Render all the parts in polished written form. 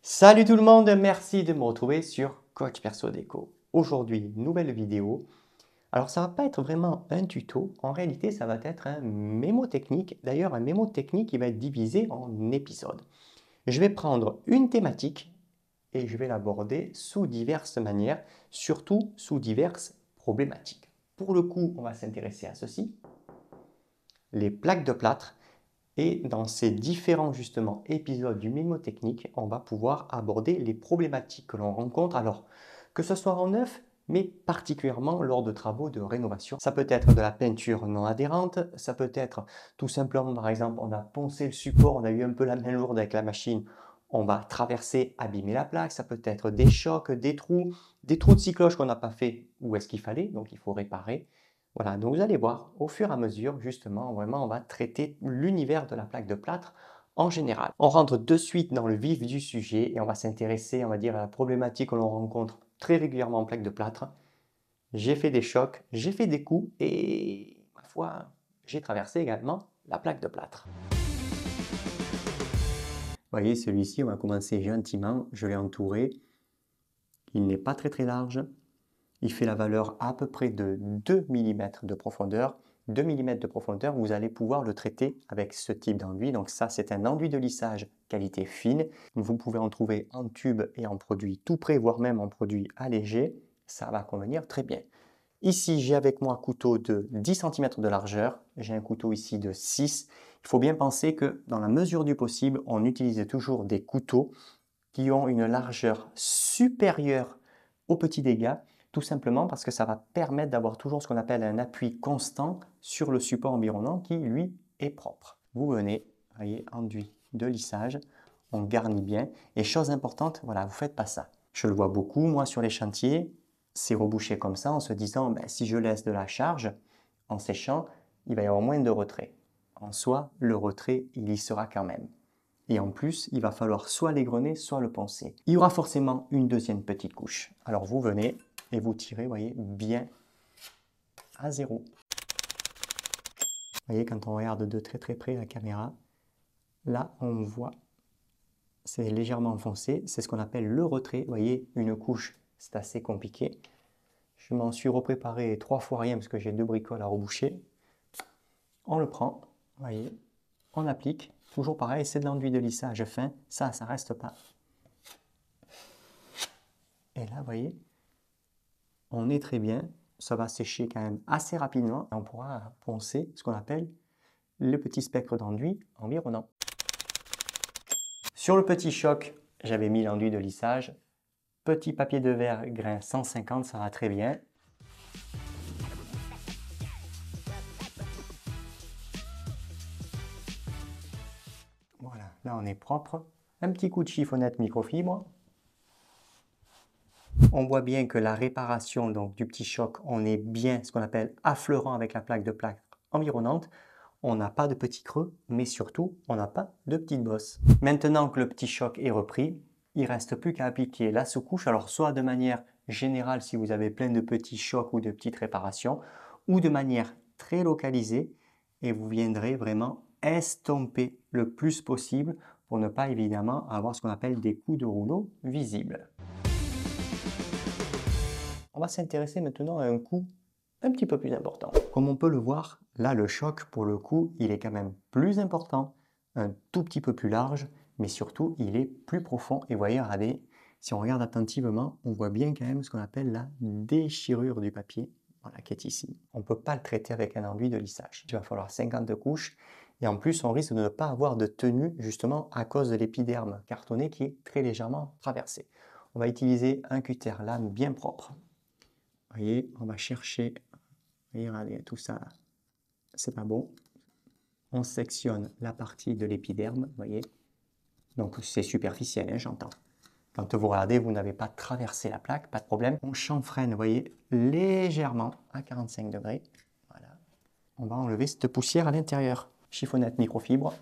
Salut tout le monde, merci de me retrouver sur Coach Perso Déco. Aujourd'hui, nouvelle vidéo. Alors ça va pas être vraiment un tuto, en réalité ça va être un mémo technique. D'ailleurs un mémo technique qui va être divisé en épisodes. Je vais prendre une thématique et je vais l'aborder sous diverses manières, surtout sous diverses problématiques. Pour le coup, on va s'intéresser à ceci, les plaques de plâtre. Et dans ces différents justement épisodes du mémotechnique, on va pouvoir aborder les problématiques que l'on rencontre, alors que ce soit en neuf, mais particulièrement lors de travaux de rénovation. Ça peut être de la peinture non adhérente, ça peut être tout simplement, par exemple, on a poncé le support, on a eu un peu la main lourde avec la machine, on va traverser, abîmer la plaque, ça peut être des chocs, des trous de cycloche qu'on n'a pas fait où est-ce qu'il fallait, donc il faut réparer. Voilà, donc vous allez voir, au fur et à mesure, justement, vraiment, on va traiter l'univers de la plaque de plâtre en général. On rentre de suite dans le vif du sujet et on va s'intéresser, on va dire, à la problématique que l'on rencontre très régulièrement en plaque de plâtre. J'ai fait des chocs, j'ai fait des coups et, ma foi, j'ai traversé également la plaque de plâtre. Vous voyez, celui-ci, on va commencer gentiment, je l'ai entouré. Il n'est pas très large. Il fait la valeur à peu près de 2 mm de profondeur. 2 mm de profondeur, vous allez pouvoir le traiter avec ce type d'enduit. Donc ça, c'est un enduit de lissage qualité fine. Vous pouvez en trouver en tube et en produit tout prêt, voire même en produit allégé. Ça va convenir très bien. Ici, j'ai avec moi un couteau de 10 cm de largeur. J'ai un couteau ici de 6. Il faut bien penser que dans la mesure du possible, on utilise toujours des couteaux qui ont une largeur supérieure aux petits dégâts, tout simplement parce que ça va permettre d'avoir toujours ce qu'on appelle un appui constant sur le support environnant qui, lui, est propre. Vous venez, voyez, enduit de lissage, on garnit bien. Et chose importante, voilà, vous ne faites pas ça. Je le vois beaucoup, moi, sur les chantiers, c'est rebouché comme ça en se disant, ben, si je laisse de la charge en séchant, il va y avoir moins de retrait. En soi, le retrait, il y sera quand même. Et en plus, il va falloir soit l'égrener, soit le poncer. Il y aura forcément une deuxième petite couche. Alors vous venez et vous tirez, vous voyez, bien à zéro. Vous voyez, quand on regarde de très près la caméra, là on voit, c'est légèrement enfoncé. C'est ce qu'on appelle le retrait. Vous voyez, une couche, c'est assez compliqué. Je m'en suis repréparé 3 fois rien parce que j'ai 2 bricoles à reboucher. On le prend, vous voyez, on applique. Toujours pareil, c'est de l'enduit de lissage fin. Ça reste pas. Et là, vous voyez, on est très bien. Ça va sécher quand même assez rapidement. On pourra poncer ce qu'on appelle le petit spectre d'enduit environnant. Sur le petit choc, j'avais mis l'enduit de lissage. Petit papier de verre grain 150, ça va très bien. Voilà, là on est propre. Un petit coup de chiffonnette microfibre. On voit bien que la réparation donc, du petit choc, on est bien ce qu'on appelle affleurant avec la plaque de plâtre environnante. On n'a pas de petits creux, mais surtout, on n'a pas de petites bosses. Maintenant que le petit choc est repris, il ne reste plus qu'à appliquer la sous-couche, alors soit de manière générale si vous avez plein de petits chocs ou de petites réparations, ou de manière très localisée, et vous viendrez vraiment estomper le plus possible pour ne pas évidemment avoir ce qu'on appelle des coups de rouleau visibles. On va s'intéresser maintenant à un coup un petit peu plus important. Comme on peut le voir, là le choc pour le coup, il est quand même plus important, un tout petit peu plus large, mais surtout il est plus profond. Et vous voyez, regardez, si on regarde attentivement, on voit bien quand même ce qu'on appelle la déchirure du papier, voilà, qui est ici. On ne peut pas le traiter avec un enduit de lissage. Il va falloir 50 couches. Et en plus, on risque de ne pas avoir de tenue justement à cause de l'épiderme cartonné qui est très légèrement traversé. On va utiliser un cutter lame bien propre. Vous voyez, on va chercher, voyez, regardez, tout ça, c'est pas bon. On sectionne la partie de l'épiderme, vous voyez. Donc c'est superficiel, hein, j'entends. Quand vous regardez, vous n'avez pas traversé la plaque, pas de problème. On chanfreine, vous voyez, légèrement à 45 degrés. Voilà. On va enlever cette poussière à l'intérieur. Chiffonnette microfibre.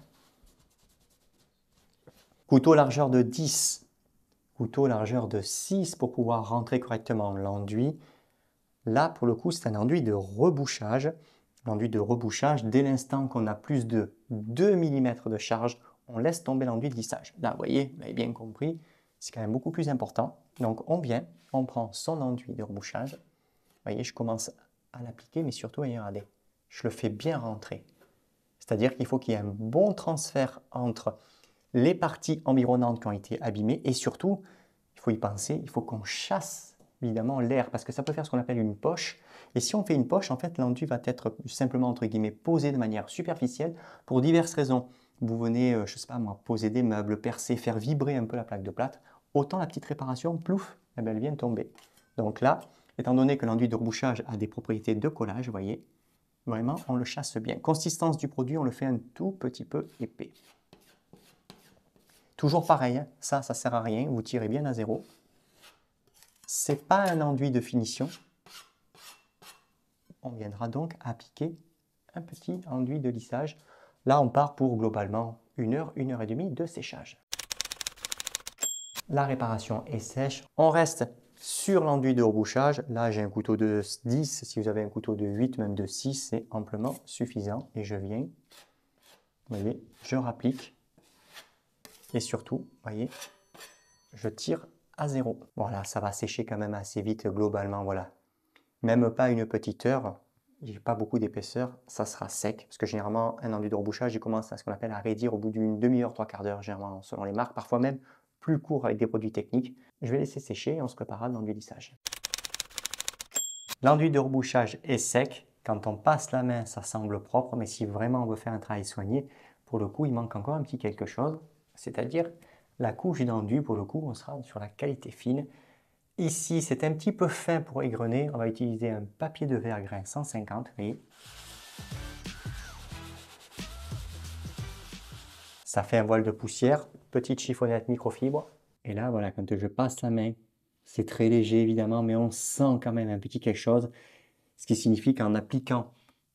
Couteau largeur de 10. Couteau largeur de 6 pour pouvoir rentrer correctement l'enduit. Là, pour le coup, c'est un enduit de rebouchage. L'enduit de rebouchage, dès l'instant qu'on a plus de 2 mm de charge, on laisse tomber l'enduit de lissage. Là, vous voyez, vous avez bien compris, c'est quand même beaucoup plus important. Donc on vient, on prend son enduit de rebouchage. Vous voyez, je commence à l'appliquer, mais surtout, regardez, je le fais bien rentrer. C'est-à-dire qu'il faut qu'il y ait un bon transfert entre les parties environnantes qui ont été abîmées et surtout, il faut y penser, il faut qu'on chasse évidemment l'air parce que ça peut faire ce qu'on appelle une poche. Et si on fait une poche, en fait, l'enduit va être simplement, entre guillemets, posé de manière superficielle pour diverses raisons. Vous venez, je ne sais pas moi, poser des meubles, percer, faire vibrer un peu la plaque de plâtre. Autant la petite réparation, plouf, eh bien, elle vient tomber. Donc là, étant donné que l'enduit de rebouchage a des propriétés de collage, vous voyez, vraiment, on le chasse bien. Consistance du produit, on le fait un tout petit peu épais. Toujours pareil, hein, ça ne sert à rien, vous tirez bien à zéro. C'est pas un enduit de finition. On viendra donc appliquer un petit enduit de lissage. Là, on part pour globalement 1 heure et demie de séchage. La réparation est sèche. On reste sur l'enduit de rebouchage. Là, j'ai un couteau de 10. Si vous avez un couteau de 8, même de 6, c'est amplement suffisant. Et je viens, vous voyez, je rapplique. Et surtout, vous voyez, je tire à zéro. Voilà, ça va sécher quand même assez vite globalement, voilà. Même pas une petite heure, il n'y a pas beaucoup d'épaisseur, ça sera sec. Parce que généralement, un enduit de rebouchage, il commence à ce qu'on appelle à raidir au bout d'une demi-heure, 3/4 d'heure, généralement selon les marques, parfois même plus court avec des produits techniques. Je vais laisser sécher et on se préparera de l'enduit lissage. L'enduit de rebouchage est sec. Quand on passe la main, ça semble propre, mais si vraiment on veut faire un travail soigné, pour le coup, il manque encore un petit quelque chose, c'est-à-dire la couche d'enduit. Pour le coup, on sera sur la qualité fine. Ici, c'est un petit peu fin pour égrener. On va utiliser un papier de verre grain 150, vous voyez. Ça fait un voile de poussière, petite chiffonnette microfibre. Et là, voilà, quand je passe la main, c'est très léger évidemment, mais on sent quand même un petit quelque chose. Ce qui signifie qu'en appliquant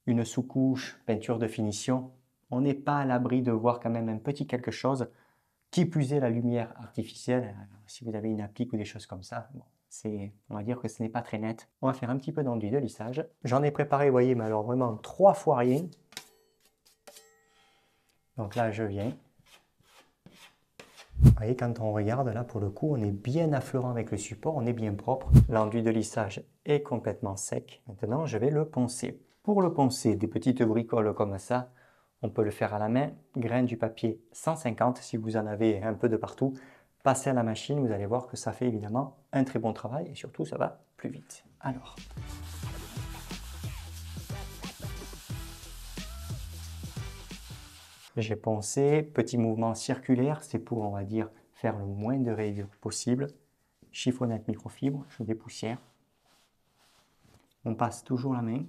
une sous-couche, peinture de finition, on n'est pas à l'abri de voir quand même un petit quelque chose. Qui plus est la lumière artificielle, si vous avez une applique ou des choses comme ça, bon, on va dire que ce n'est pas très net. On va faire un petit peu d'enduit de lissage. J'en ai préparé, vous voyez, mais alors vraiment 3 fois rien. Donc là, je viens. Vous voyez, quand on regarde, là, pour le coup, on est bien affleurant avec le support, on est bien propre. L'enduit de lissage est complètement sec. Maintenant, je vais le poncer. Pour le poncer, des petites bricoles comme ça, on peut le faire à la main. Grain du papier 150, si vous en avez un peu de partout. Passez à la machine, vous allez voir que ça fait évidemment un très bon travail et surtout, ça va plus vite. Alors, j'ai poncé, petit mouvement circulaire, c'est pour, on va dire, faire le moins de rayures possible. Chiffonnette microfibre, je dépoussière. On passe toujours la main.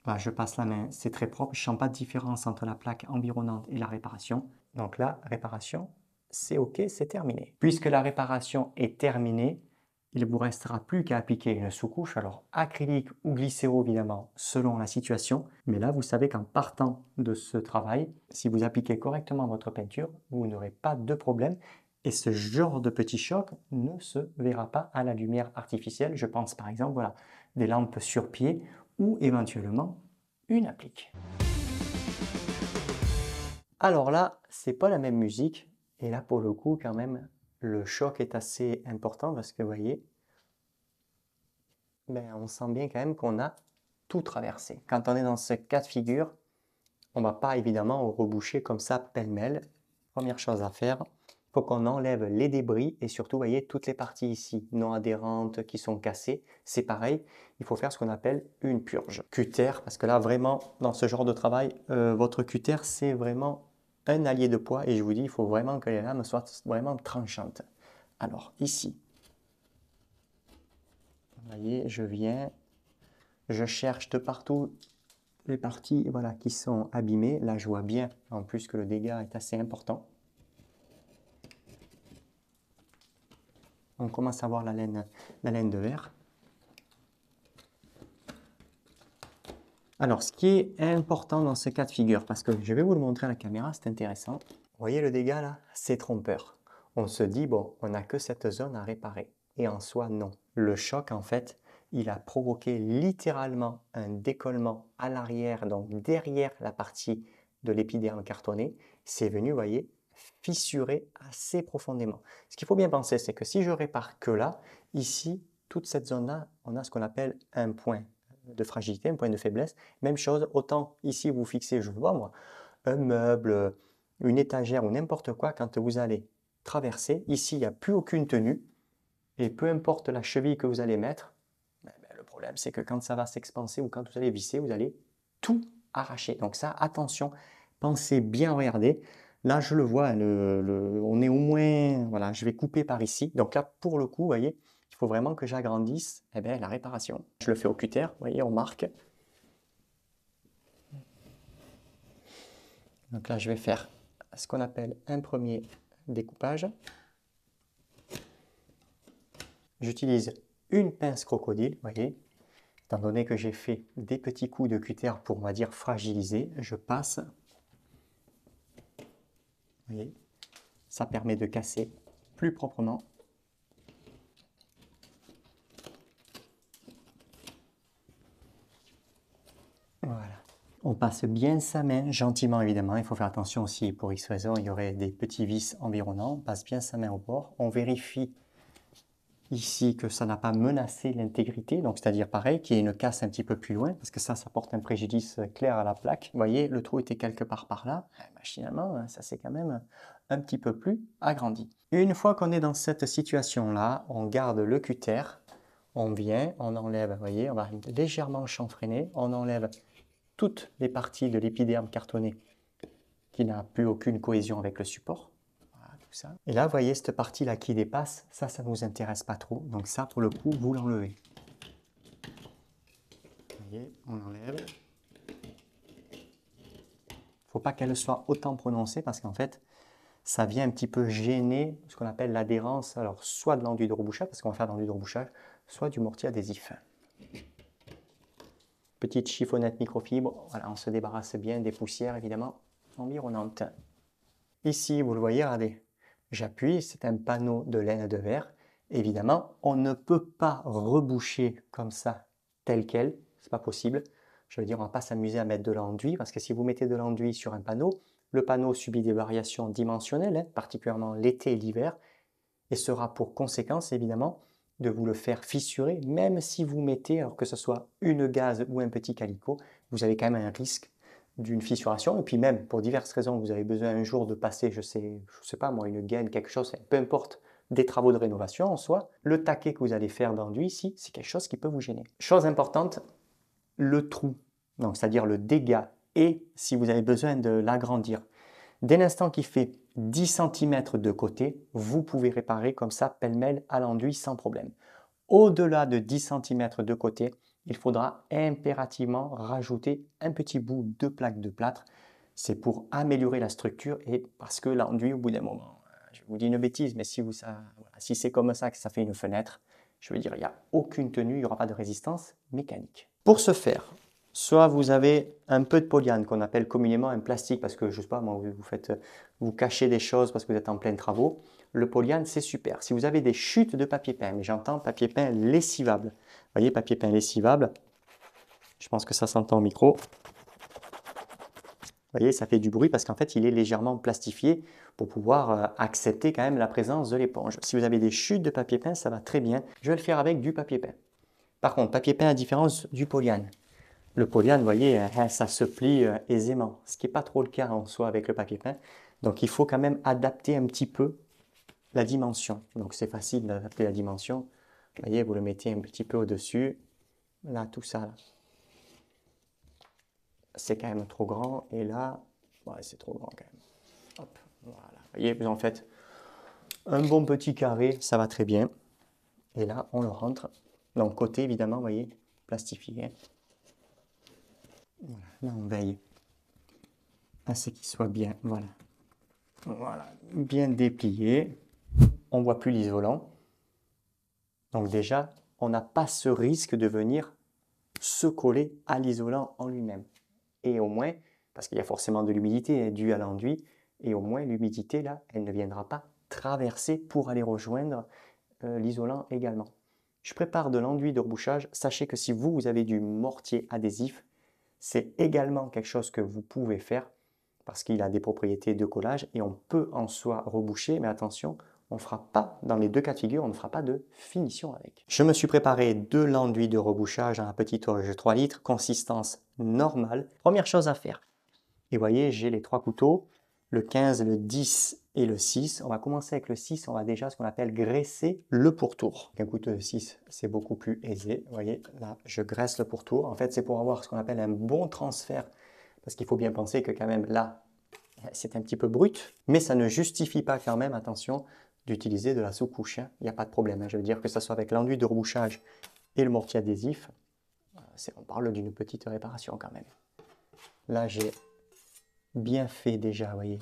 Voilà, je passe la main, c'est très propre, je ne sens pas de différence entre la plaque environnante et la réparation. Donc là, réparation, c'est OK, c'est terminé. Puisque la réparation est terminée, il ne vous restera plus qu'à appliquer une sous-couche, alors acrylique ou glycéro évidemment, selon la situation. Mais là, vous savez qu'en partant de ce travail, si vous appliquez correctement votre peinture, vous n'aurez pas de problème. Et ce genre de petit choc ne se verra pas à la lumière artificielle. Je pense par exemple, voilà, des lampes sur pied ou éventuellement une applique. Alors là, c'est pas la même musique. Et là, pour le coup, quand même, le choc est assez important parce que, vous voyez, ben, on sent bien quand même qu'on a tout traversé. Quand on est dans ce cas de figure, on ne va pas évidemment reboucher comme ça pêle-mêle. Première chose à faire, il faut qu'on enlève les débris et surtout, vous voyez, toutes les parties ici non adhérentes qui sont cassées. C'est pareil, il faut faire ce qu'on appelle une purge. Cutter, parce que là, vraiment, dans ce genre de travail, votre cutter, c'est vraiment un allié de poids et je vous dis, il faut vraiment que les lames soient vraiment tranchantes. Alors, ici, vous voyez, je viens, je cherche de partout les parties voilà, qui sont abîmées. Là, je vois bien, en plus, que le dégât est assez important. On commence à voir la laine de verre. Alors, ce qui est important dans ce cas de figure, parce que je vais vous le montrer à la caméra, c'est intéressant. Vous voyez le dégât là? C'est trompeur. On se dit, bon, on n'a que cette zone à réparer. Et en soi, non. Le choc, en fait, il a provoqué littéralement un décollement à l'arrière, donc derrière la partie de l'épiderme cartonné. C'est venu, vous voyez, fissurer assez profondément. Ce qu'il faut bien penser, c'est que si je répare que là, ici, toute cette zone-là, on a ce qu'on appelle un point de fragilité, un point de faiblesse. Même chose, autant ici vous fixez, je vois moi, un meuble, une étagère ou n'importe quoi, quand vous allez traverser, ici il n'y a plus aucune tenue, et peu importe la cheville que vous allez mettre, le problème c'est que quand ça va s'expanser ou quand vous allez visser, vous allez tout arracher. Donc ça, attention, pensez bien regarder. Là, je le vois, on est au moins, voilà, je vais couper par ici. Donc là, pour le coup, vous voyez, il faut vraiment que j'agrandisse la réparation. Je le fais au cutter, vous voyez, on marque. Donc là, je vais faire ce qu'on appelle un premier découpage. J'utilise une pince crocodile, vous voyez. Étant donné que j'ai fait des petits coups de cutter pour, on va dire, fragiliser, je passe. Vous voyez, ça permet de casser plus proprement. Voilà. On passe bien sa main, gentiment évidemment, il faut faire attention aussi, pour X raison, il y aurait des petits vis environnants. On passe bien sa main au bord, on vérifie ici que ça n'a pas menacé l'intégrité, donc c'est-à-dire pareil, qu'il y ait une casse un petit peu plus loin, parce que ça porte un préjudice clair à la plaque. Vous voyez, le trou était quelque part par là, machinalement, ça s'est quand même un petit peu plus agrandi. Une fois qu'on est dans cette situation-là, on garde le cutter, on vient, on enlève, vous voyez, on va légèrement chanfreiner, on enlève toutes les parties de l'épiderme cartonné qui n'a plus aucune cohésion avec le support. Voilà, tout ça. Et là, vous voyez cette partie-là qui dépasse, ça ne nous intéresse pas trop. Donc ça, pour le coup, vous l'enlevez. Vous voyez, on enlève. Il ne faut pas qu'elle soit autant prononcée parce qu'en fait, ça vient un petit peu gêner ce qu'on appelle l'adhérence, alors soit de l'enduit de rebouchage, parce qu'on va faire de l'enduit de rebouchage, soit du mortier adhésif. Petite chiffonnette microfibre, voilà, on se débarrasse bien des poussières évidemment environnantes. Ici, vous le voyez, regardez, j'appuie, c'est un panneau de laine de verre. Évidemment, on ne peut pas reboucher comme ça, tel quel, c'est pas possible. Je veux dire, on ne va pas s'amuser à mettre de l'enduit, parce que si vous mettez de l'enduit sur un panneau, le panneau subit des variations dimensionnelles, particulièrement l'été et l'hiver, et sera pour conséquence, évidemment, de vous le faire fissurer, même si vous mettez, alors que ce soit une gaze ou un petit calicot, vous avez quand même un risque d'une fissuration. Et puis même, pour diverses raisons, vous avez besoin un jour de passer, je sais pas moi, une gaine, quelque chose, peu importe, des travaux de rénovation en soi, le taquet que vous allez faire d'enduit ici, c'est quelque chose qui peut vous gêner. Chose importante, le trou, donc c'est-à-dire le dégât, et si vous avez besoin de l'agrandir. Dès l'instant qu'il fait 10 cm de côté, vous pouvez réparer comme ça pêle-mêle à l'enduit sans problème. Au-delà de 10 cm de côté, il faudra impérativement rajouter un petit bout de plaque de plâtre. C'est pour améliorer la structure et parce que l'enduit, au bout d'un moment, je vous dis une bêtise, mais si, si c'est comme ça que ça fait une fenêtre, je veux dire, il n'y a aucune tenue, il n'y aura pas de résistance mécanique. Pour ce faire, soit vous avez un peu de polyane qu'on appelle communément un plastique parce que je sais pas, moi, vous cachez des choses parce que vous êtes en plein travaux. Le polyane, c'est super. Si vous avez des chutes de papier peint, mais j'entends papier peint lessivable. Vous voyez, papier peint lessivable. Je pense que ça s'entend au micro. Vous voyez, ça fait du bruit parce qu'en fait, il est légèrement plastifié pour pouvoir accepter quand même la présence de l'éponge. Si vous avez des chutes de papier peint, ça va très bien. Je vais le faire avec du papier peint. Par contre, papier peint à différence du polyane. Le polyane, vous voyez, ça se plie aisément, ce qui n'est pas trop le cas en soi avec le papier peint. Donc il faut quand même adapter un petit peu la dimension. Donc c'est facile d'adapter la dimension. Vous voyez, vous le mettez un petit peu au-dessus. Là, tout ça, là. C'est quand même trop grand. Et là, ouais, c'est trop grand quand même. Hop, voilà. Vous voyez, vous en faites un bon petit carré, ça va très bien. Et là, on le rentre. Donc côté, évidemment, vous voyez, plastifié. Voilà, là, on veille à ce qu'il soit bien, voilà. Voilà, bien déplié. On ne voit plus l'isolant. Donc déjà, on n'a pas ce risque de venir se coller à l'isolant en lui-même. Et au moins, parce qu'il y a forcément de l'humidité due à l'enduit, et au moins l'humidité, là, elle ne viendra pas traverser pour aller rejoindre l'isolant également. Je prépare de l'enduit de rebouchage. Sachez que si vous avez du mortier adhésif, c'est également quelque chose que vous pouvez faire parce qu'il a des propriétés de collage et on peut en soi reboucher, mais attention, on ne fera pas, dans les deux cas de figure, on ne fera pas de finition avec. Je me suis préparé 2 enduits de rebouchage dans un petit torche 3 litres, consistance normale. Première chose à faire, et vous voyez, j'ai les 3 couteaux, le 15, le 10 et le 6. On va commencer avec le 6, on va déjà ce qu'on appelle graisser le pourtour. Un couteau de 6, c'est beaucoup plus aisé. Vous voyez, là, je graisse le pourtour. En fait, c'est pour avoir ce qu'on appelle un bon transfert, parce qu'il faut bien penser que quand même là, c'est un petit peu brut, mais ça ne justifie pas quand même, attention, d'utiliser de la sous-couche. Il n'y a pas de problème. Je veux dire que ce soit avec l'enduit de rebouchage et le mortier adhésif, on parle d'une petite réparation quand même. Là, j'ai bien fait déjà, vous voyez,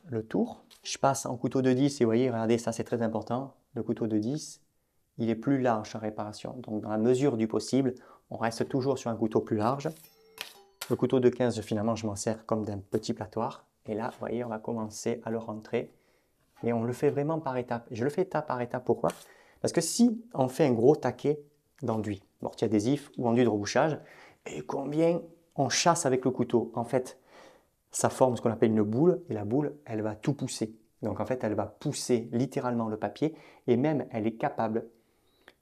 le tour. Je passe en couteau de 10 et vous voyez, regardez, ça c'est très important. Le couteau de 10, il est plus large en réparation. Donc dans la mesure du possible, on reste toujours sur un couteau plus large. Le couteau de 15, finalement, je m'en sers comme d'un petit platoir. Et là, vous voyez, on va commencer à le rentrer. Et on le fait vraiment par étapes. Je le fais étape par étape, pourquoi? Parce que si on fait un gros taquet d'enduit, mortier adhésif ou enduit de rebouchage, et combien on chasse avec le couteau, en fait, ça forme ce qu'on appelle une boule, et la boule, elle va tout pousser. Donc en fait, elle va pousser littéralement le papier, et même elle est capable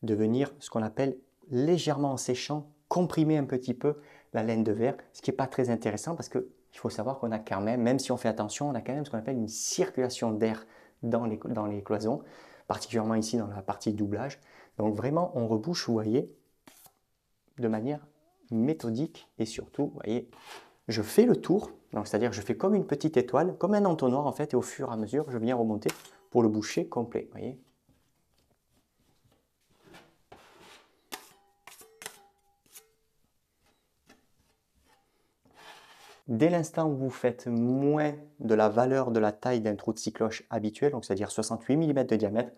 de venir, ce qu'on appelle légèrement en séchant, comprimer un petit peu la laine de verre, ce qui n'est pas très intéressant parce qu'il faut savoir qu'on a quand même si on fait attention, on a quand même ce qu'on appelle une circulation d'air dans les cloisons, particulièrement ici dans la partie doublage. Donc vraiment, on rebouche, vous voyez, de manière méthodique et surtout, vous voyez, je fais le tour, c'est-à-dire je fais comme une petite étoile, comme un entonnoir en fait, et au fur et à mesure, je viens remonter pour le boucher complet, vous voyez. Dès l'instant où vous faites moins de la valeur de la taille d'un trou de scie cloche habituel, donc c'est-à-dire 68 mm de diamètre,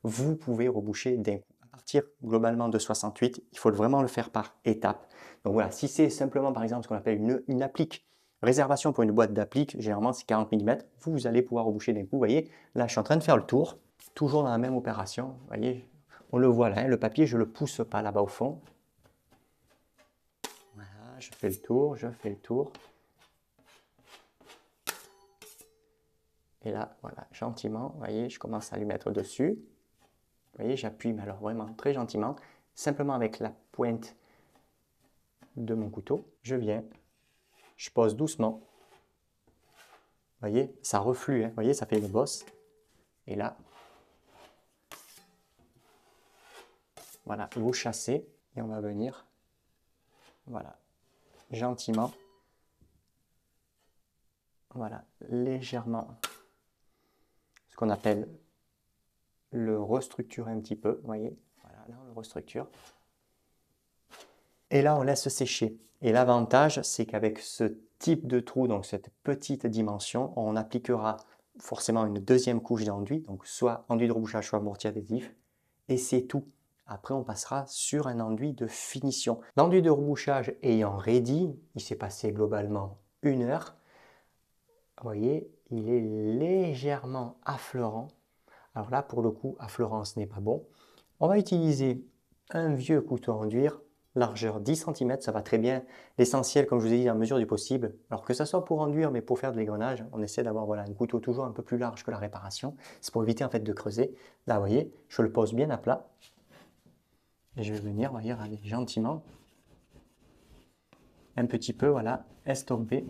vous pouvez reboucher d'un coup. À partir globalement de 68, il faut vraiment le faire par étapes. Donc voilà, si c'est simplement par exemple ce qu'on appelle une applique, réservation pour une boîte d'applique, généralement c'est 40 mm, vous allez pouvoir reboucher d'un coup. Vous voyez, là je suis en train de faire le tour, toujours dans la même opération. Vous voyez, on le voit là, hein, le papier je ne le pousse pas là-bas au fond. Voilà, je fais le tour, je fais le tour. Et là, voilà, gentiment, vous voyez, je commence à lui mettre dessus. Vous voyez, j'appuie, mais alors vraiment très gentiment, simplement avec la pointe de mon couteau. Je viens, je pose doucement. Vous voyez, ça reflue, hein, vous voyez, ça fait une bosse. Et là, voilà, vous chassez et on va venir, voilà, gentiment, voilà, légèrement, ce qu'on appelle le restructurer un petit peu, vous voyez, voilà, là on le restructure. Et là on laisse sécher. Et l'avantage, c'est qu'avec ce type de trou, donc cette petite dimension, on appliquera forcément une deuxième couche d'enduit, donc soit enduit de rebouchage, soit mortier adhésif, et c'est tout. Après, on passera sur un enduit de finition. L'enduit de rebouchage ayant ready, il s'est passé globalement 1 heure. Vous voyez, il est légèrement affleurant. Alors là, pour le coup, affleurant, ce n'est pas bon. On va utiliser un vieux couteau à enduire, largeur 10 cm, ça va très bien. L'essentiel, comme je vous ai dit, dans la mesure du possible, alors que ça soit pour enduire, mais pour faire de l'égrenage, on essaie d'avoir voilà, un couteau toujours un peu plus large que la réparation. C'est pour éviter en fait de creuser. Là, vous voyez, je le pose bien à plat. Et je vais venir, vous voyez, aller gentiment, un petit peu, voilà, estomper.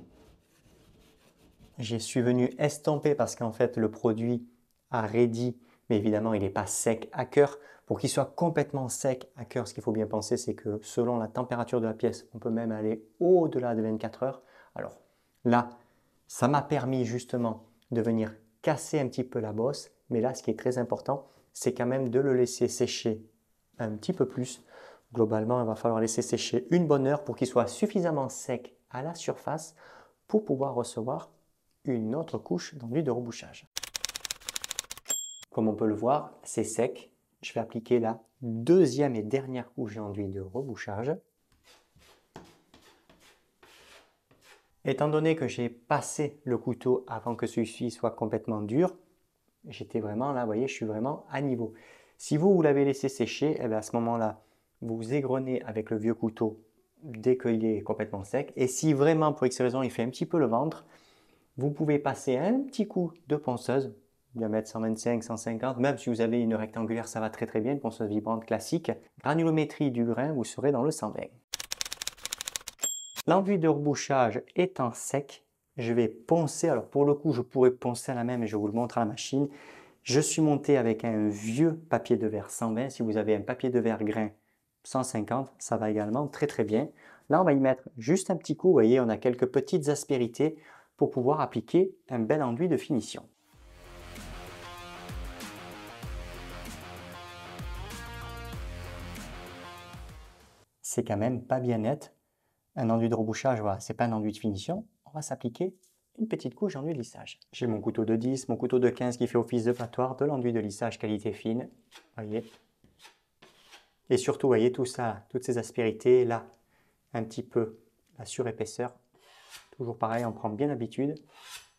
J'y suis venu estomper parce qu'en fait, le produit a raidi, mais évidemment, il n'est pas sec à cœur. Pour qu'il soit complètement sec à cœur, ce qu'il faut bien penser, c'est que selon la température de la pièce, on peut même aller au-delà de 24 heures. Alors là, ça m'a permis justement de venir casser un petit peu la bosse. Mais là, ce qui est très important, c'est quand même de le laisser sécher un petit peu plus. Globalement, il va falloir laisser sécher une bonne heure pour qu'il soit suffisamment sec à la surface pour pouvoir recevoir une autre couche d'enduit de rebouchage. Comme on peut le voir, c'est sec. Je vais appliquer la deuxième et dernière couche d'enduit de rebouchage. Étant donné que j'ai passé le couteau avant que celui-ci soit complètement dur, j'étais vraiment là, vous voyez, je suis vraiment à niveau. Si vous l'avez laissé sécher, eh bien à ce moment-là, vous égrenez avec le vieux couteau dès qu'il est complètement sec. Et si vraiment, pour X raison, il fait un petit peu le ventre, Vous pouvez passer un petit coup de ponceuse, diamètre 125, 150, même si vous avez une rectangulaire, ça va très très bien, une ponceuse vibrante classique. Granulométrie du grain, vous serez dans le 120. L'enduit de rebouchage étant sec, je vais poncer. Alors pour le coup, je pourrais poncer à la main, mais je vous le montre à la machine. Je suis monté avec un vieux papier de verre 120. Si vous avez un papier de verre grain 150, ça va également très très bien. Là, on va y mettre juste un petit coup. Vous voyez, on a quelques petites aspérités pour pouvoir appliquer un bel enduit de finition. C'est quand même pas bien net. Un enduit de rebouchage, voilà, c'est pas un enduit de finition. On va s'appliquer une petite couche d'enduit de lissage. J'ai mon couteau de 10, mon couteau de 15 qui fait office de battoir, de l'enduit de lissage qualité fine. Voyez. Et surtout, voyez tout ça, toutes ces aspérités, là, un petit peu la surépaisseur. Toujours pareil, on prend bien l'habitude.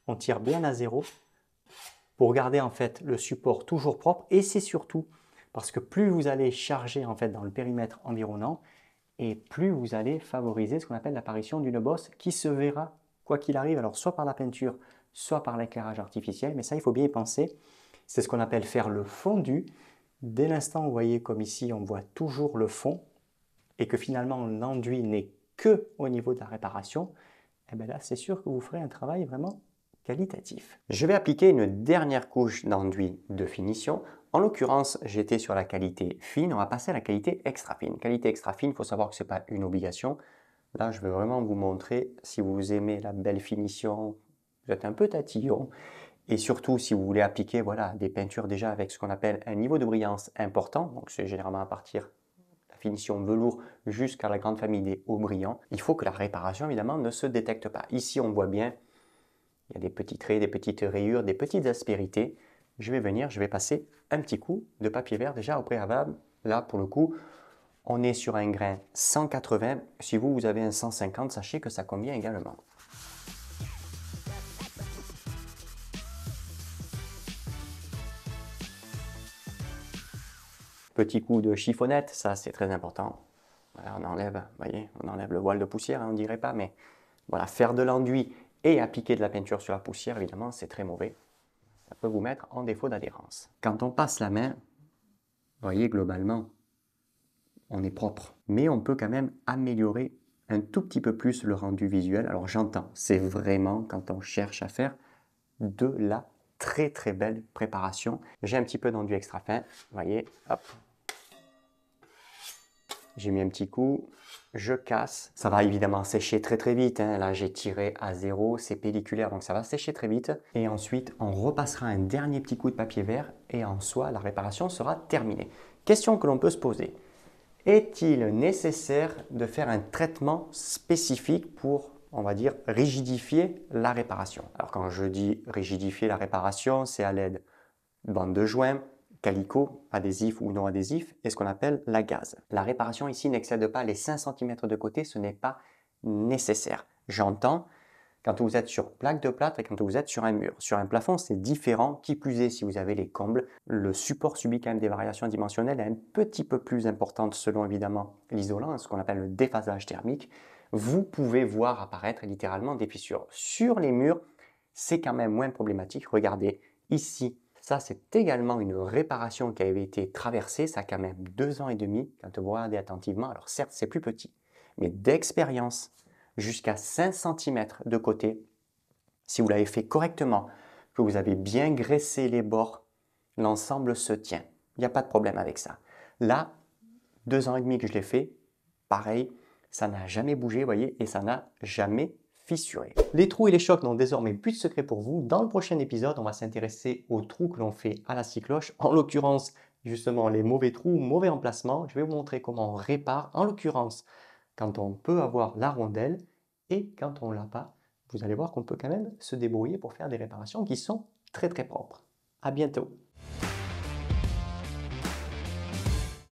On tire bien à zéro pour garder en fait le support toujours propre. Et c'est surtout parce que plus vous allez charger en fait dans le périmètre environnant, et plus vous allez favoriser ce qu'on appelle l'apparition d'une bosse qui se verra quoi qu'il arrive, alors soit par la peinture, soit par l'éclairage artificiel, mais ça il faut bien y penser. C'est ce qu'on appelle faire le fondu. Dès l'instant où vous voyez comme ici on voit toujours le fond et que finalement l'enduit n'est que au niveau de la réparation, et bien là c'est sûr que vous ferez un travail vraiment qualitatif. Je vais appliquer une dernière couche d'enduit de finition. En l'occurrence, j'étais sur la qualité fine, on va passer à la qualité extra fine. Qualité extra fine, il faut savoir que ce n'est pas une obligation. Là, je vais vraiment vous montrer, si vous aimez la belle finition, vous êtes un peu tatillon, et surtout si vous voulez appliquer voilà, des peintures déjà avec ce qu'on appelle un niveau de brillance important, donc c'est généralement à partir de la finition velours jusqu'à la grande famille des hauts brillants, il faut que la réparation évidemment ne se détecte pas. Ici, on voit bien, il y a des petits traits, des petites rayures, des petites aspérités. Je vais venir, je vais passer un petit coup de papier vert déjà au préalable. Là, pour le coup, on est sur un grain 180. Si vous avez un 150, sachez que ça convient également. Petit coup de chiffonnette, ça c'est très important. Voilà, on enlève, voyez, on enlève le voile de poussière, hein, on ne dirait pas, mais voilà, faire de l'enduit et appliquer de la peinture sur la poussière, évidemment, c'est très mauvais. Ça peut vous mettre en défaut d'adhérence. Quand on passe la main, vous voyez, globalement, on est propre. Mais on peut quand même améliorer un tout petit peu plus le rendu visuel. Alors j'entends, c'est vraiment quand on cherche à faire de la très très belle préparation. J'ai un petit peu d'enduit extra fin, vous voyez, hop. J'ai mis un petit coup, je casse. Ça va évidemment sécher très très vite, hein. Là j'ai tiré à zéro, c'est pelliculaire donc ça va sécher très vite. Et ensuite on repassera un dernier petit coup de papier vert et en soi la réparation sera terminée. Question que l'on peut se poser. Est-il nécessaire de faire un traitement spécifique pour, on va dire, rigidifier la réparation? Alors quand je dis rigidifier la réparation, c'est à l'aide de bandes de joint, calicot, adhésif ou non adhésif, et ce qu'on appelle la gaze. La réparation ici n'excède pas les 5 cm de côté, ce n'est pas nécessaire. J'entends, quand vous êtes sur plaque de plâtre et quand vous êtes sur un mur. Sur un plafond, c'est différent. Qui plus est, si vous avez les combles, le support subit quand même des variations dimensionnelles un petit peu plus importantes selon évidemment l'isolant, ce qu'on appelle le déphasage thermique. Vous pouvez voir apparaître littéralement des fissures. Sur les murs, c'est quand même moins problématique. Regardez ici, ça c'est également une réparation qui avait été traversée. Ça a quand même 2 ans et demi quand vous regardez attentivement. Alors certes, c'est plus petit, mais d'expérience, jusqu'à 5 cm de côté, si vous l'avez fait correctement, que vous avez bien graissé les bords, l'ensemble se tient. Il n'y a pas de problème avec ça. Là, 2 ans et demi que je l'ai fait, pareil, ça n'a jamais bougé, vous voyez, et ça n'a jamais fissuré. Les trous et les chocs n'ont désormais plus de secret pour vous. Dans le prochain épisode, on va s'intéresser aux trous que l'on fait à la scie cloche, en l'occurrence, justement, les mauvais trous, mauvais emplacements. Je vais vous montrer comment on répare, en l'occurrence, quand on peut avoir la rondelle et quand on ne l'a pas, vous allez voir qu'on peut quand même se débrouiller pour faire des réparations qui sont très très propres. À bientôt!